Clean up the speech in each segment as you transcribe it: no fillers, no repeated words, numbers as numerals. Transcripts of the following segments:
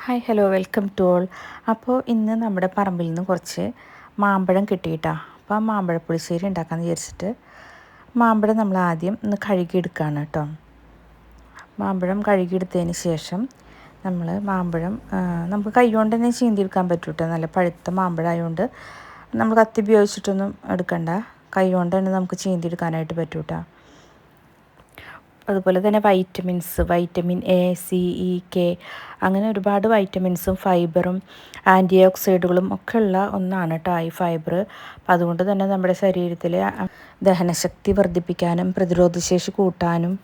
Hi hello welcome to all. അപ്പോൾ ഇന്ന് നമ്മുടെ പറമ്പിൽ നിന്ന് കുറച്ച് മാമ്പഴം കിട്ടിയിട്ടാ. അപ്പോൾ ആ മാമ്പഴ പുളിശ്ശേരി ഉണ്ടാക്കാമെന്ന് വിചാരിച്ചിട്ട് മാമ്പഴം നമ്മൾ ആദ്യം ഒന്ന് കഴുകിയെടുക്കുകയാണ് കേട്ടോ. മാമ്പഴം കഴുകിയെടുത്തതിന് ശേഷം നമ്മൾ മാമ്പഴം നമുക്ക് കൈ കൊണ്ട് തന്നെ ചീന്തിയെടുക്കാൻ പറ്റും കേട്ടോ. നല്ല പഴുത്ത മാമ്പഴം ആയതുകൊണ്ട് നമ്മൾ കത്തി ഉപയോഗിച്ചിട്ടൊന്നും എടുക്കണ്ട, കൈ കൊണ്ട് തന്നെ നമുക്ക് ചീന്തിയെടുക്കാനായിട്ട് പറ്റും കേട്ടോ. അതുപോലെ തന്നെ vitamin A, C, E, K അങ്ങനെ ഒരുപാട് വൈറ്റമിൻസും ഫൈബറും ആൻറ്റി ഓക്സൈഡുകളും ഒക്കെ ഉള്ള ഒന്നാണ് കേട്ടോ ഈ ഫൈബർ. അപ്പം അതുകൊണ്ട് തന്നെ നമ്മുടെ ശരീരത്തിലെ ദഹനശക്തി വർദ്ധിപ്പിക്കാനും പ്രതിരോധശേഷി കൂട്ടാനും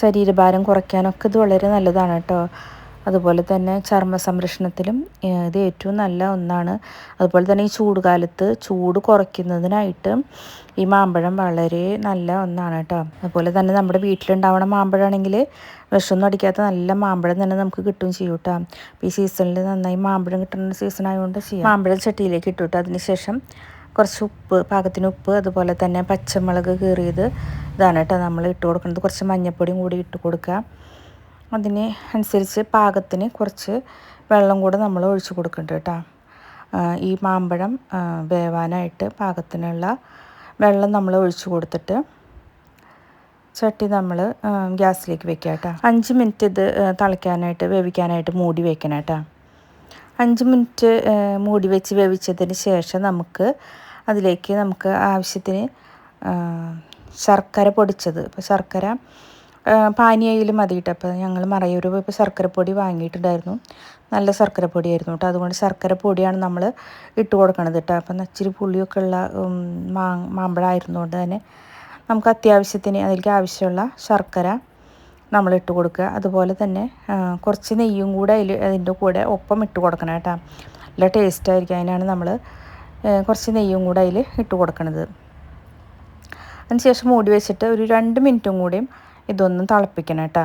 ശരീരഭാരം കുറയ്ക്കാനൊക്കെ ഇത് വളരെ നല്ലതാണ് കേട്ടോ. അതുപോലെ തന്നെ ചർമ്മ സംരക്ഷണത്തിലും ഇത് ഏറ്റവും നല്ല ഒന്നാണ്. അതുപോലെ തന്നെ ഈ ചൂടുകാലത്ത് ചൂട് കുറയ്ക്കുന്നതിനായിട്ട് ഈ മാമ്പഴം വളരെ നല്ല ഒന്നാണ് കേട്ടോ. അതുപോലെ തന്നെ നമ്മുടെ വീട്ടിലുണ്ടാവണ മാമ്പഴമാണെങ്കിൽ വിഷമൊന്നും അടിക്കാത്ത നല്ല മാമ്പഴം തന്നെ നമുക്ക് കിട്ടുകയും ചെയ്യും കേട്ടോ. ഈ സീസണിൽ നന്നായി മാമ്പഴം കിട്ടുന്ന സീസൺ ആയതുകൊണ്ട് മാമ്പഴം ചട്ടിയിലേക്ക് ഇട്ടു കേട്ടോ. അതിനുശേഷം കുറച്ച് ഉപ്പ്, പാകത്തിന് ഉപ്പ്, അതുപോലെ തന്നെ പച്ചമുളക് കീറിയത് ഇതാണ് കേട്ടോ നമ്മൾ ഇട്ട് കൊടുക്കുന്നത്. കുറച്ച് മഞ്ഞൾപ്പൊടിയും കൂടി ഇട്ട് കൊടുക്കുക. അതിന് അനുസരിച്ച് പാകത്തിന് കുറച്ച് വെള്ളം കൂടെ നമ്മൾ ഒഴിച്ച് കൊടുക്കുന്നുണ്ട് കേട്ടോ. ഈ മാമ്പഴം വേവാനായിട്ട് പാകത്തിനുള്ള വെള്ളം നമ്മൾ ഒഴിച്ച് കൊടുത്തിട്ട് ചട്ടി നമ്മൾ ഗ്യാസിലേക്ക് വെക്കുക കേട്ടോ. 5 മിനിറ്റ് ഇത് വേവിക്കാനായിട്ട് മൂടി വെക്കണം കേട്ടോ. 5 മിനിറ്റ് മൂടി വെച്ച് വേവിച്ചതിന് ശേഷം അതിലേക്ക് നമുക്ക് ആവശ്യത്തിന് ശർക്കര പൊടിച്ചത്, ഇപ്പോൾ ശർക്കര പാനിയായാലും മതി കേട്ടോ. അപ്പോൾ ഞങ്ങൾ മറയൂർ ഇപ്പോൾ ശർക്കരപ്പൊടി വാങ്ങിയിട്ടുണ്ടായിരുന്നു, നല്ല ശർക്കരപ്പൊടിയായിരുന്നു കേട്ടോ. അതുകൊണ്ട് ശർക്കര പൊടിയാണ് നമ്മൾ ഇട്ട് കൊടുക്കണത് കേട്ടോ. അപ്പം ഇച്ചിരി പുളിയൊക്കെ ഉള്ള മാമ്പഴമായിരുന്നുകൊണ്ട് തന്നെ നമുക്ക് അത്യാവശ്യത്തിന് അതിലേക്ക് ആവശ്യമുള്ള ശർക്കര നമ്മൾ ഇട്ട് കൊടുക്കുക. അതുപോലെ തന്നെ കുറച്ച് നെയ്യും കൂടെ അതിൻ്റെ കൂടെ ഒപ്പം ഇട്ട് കൊടുക്കണം കേട്ടോ. നല്ല ടേസ്റ്റായിരിക്കും, അതിനാണ് നമ്മൾ കുറച്ച് നെയ്യും കൂടെ അതിൽ ഇട്ട് കൊടുക്കണത്. അതിനുശേഷം മൂടി വെച്ചിട്ട് ഒരു 2 മിനിറ്റും കൂടിയും ഇതൊന്നും തിളപ്പിക്കണം കേട്ടോ.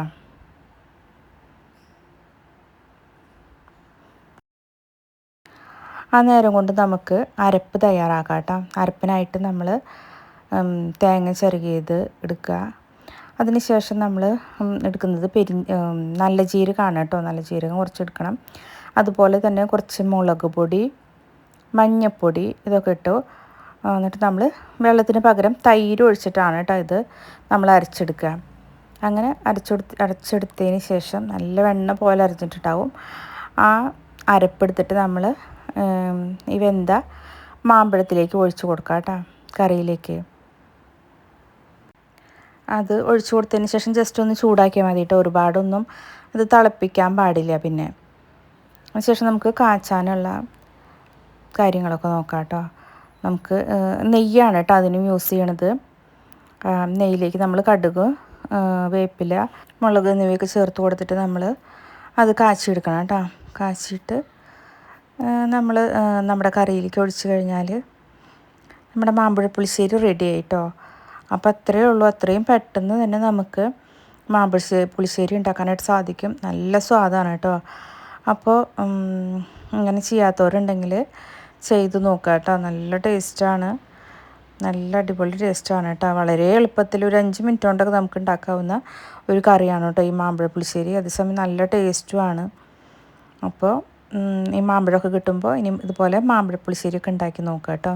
ആ നേരം കൊണ്ട് നമുക്ക് അരപ്പ് തയ്യാറാക്കാം കേട്ടോ. അരപ്പിനായിട്ട് നമ്മൾ തേങ്ങ ചിരകിയത് എടുക്കുക. അതിനുശേഷം നമ്മൾ എടുക്കുന്നത് നല്ല ജീരകമാണ് കേട്ടോ. നല്ല ജീരകം കുറച്ച് എടുക്കണം. അതുപോലെ തന്നെ കുറച്ച് മുളക് പൊടി, മഞ്ഞൾപ്പൊടി ഇതൊക്കെ ഇട്ടു. എന്നിട്ട് നമ്മൾ വെള്ളത്തിന് പകരം തൈര് ഒഴിച്ചിട്ടാണ് കേട്ടോ ഇത് നമ്മൾ അരച്ചെടുക്കുക. അങ്ങനെ അരച്ചെടുത്തതിന് ശേഷം നല്ല വെണ്ണ പോലെ അരച്ചിട്ടുണ്ടാവും. ആ അരപ്പെടുത്തിട്ട് നമ്മൾ ഈ വെന്ത മാമ്പഴത്തിലേക്ക് ഒഴിച്ച് കൊടുക്കുക കേട്ടോ, കറിയിലേക്ക്. അത് ഒഴിച്ചു കൊടുത്തതിന് ശേഷം ജസ്റ്റ് ഒന്ന് ചൂടാക്കിയാൽ മതി കേട്ടോ. ഒരുപാടൊന്നും അത് തിളപ്പിക്കാൻ പാടില്ല. പിന്നെ അതിനുശേഷം നമുക്ക് കാച്ചാനുള്ള കാര്യങ്ങളൊക്കെ നോക്കാം കേട്ടോ. നമുക്ക് നെയ്യാണ് കേട്ടോ അതിനും യൂസ് ചെയ്യണത്. നെയ്യിലേക്ക് നമ്മൾ കടുക്, വേപ്പില, മുളക് എന്നിവയൊക്കെ ചേർത്ത് കൊടുത്തിട്ട് നമ്മൾ അത് കാച്ചിയെടുക്കണം കേട്ടോ. കാച്ചിയിട്ട് നമ്മൾ നമ്മുടെ കറിയിലേക്ക് ഒഴിച്ച് കഴിഞ്ഞാൽ നമ്മുടെ മാമ്പഴ പുളിശ്ശേരി റെഡി ആയിട്ടോ. അപ്പോൾ അത്രയേ ഉള്ളൂ. അത്രയും പെട്ടെന്ന് തന്നെ നമുക്ക് പുളിശ്ശേരി ഉണ്ടാക്കാനായിട്ട് സാധിക്കും. നല്ല സ്വാദാണ് കേട്ടോ. അപ്പോൾ ഇങ്ങനെ ചെയ്യാത്തവരുണ്ടെങ്കിൽ ചെയ്ത് നോക്കുക കേട്ടോ. നല്ല ടേസ്റ്റാണ്, നല്ല അടിപൊളി ടേസ്റ്റാണ് കേട്ടോ. വളരെ എളുപ്പത്തിൽ ഒരു 5 മിനിറ്റ് കൊണ്ടൊക്കെ നമുക്ക് ഉണ്ടാക്കാവുന്ന ഒരു കറിയാണ് കേട്ടോ ഈ മാമ്പഴ പുളിശ്ശേരി. അതേസമയം നല്ല ടേസ്റ്റുമാണ്. അപ്പോൾ ഈ മാമ്പഴമൊക്കെ കിട്ടുമ്പോൾ ഇനി ഇതുപോലെ മാമ്പഴ പുളിശ്ശേരിയൊക്കെ ഉണ്ടാക്കി നോക്കുക കേട്ടോ.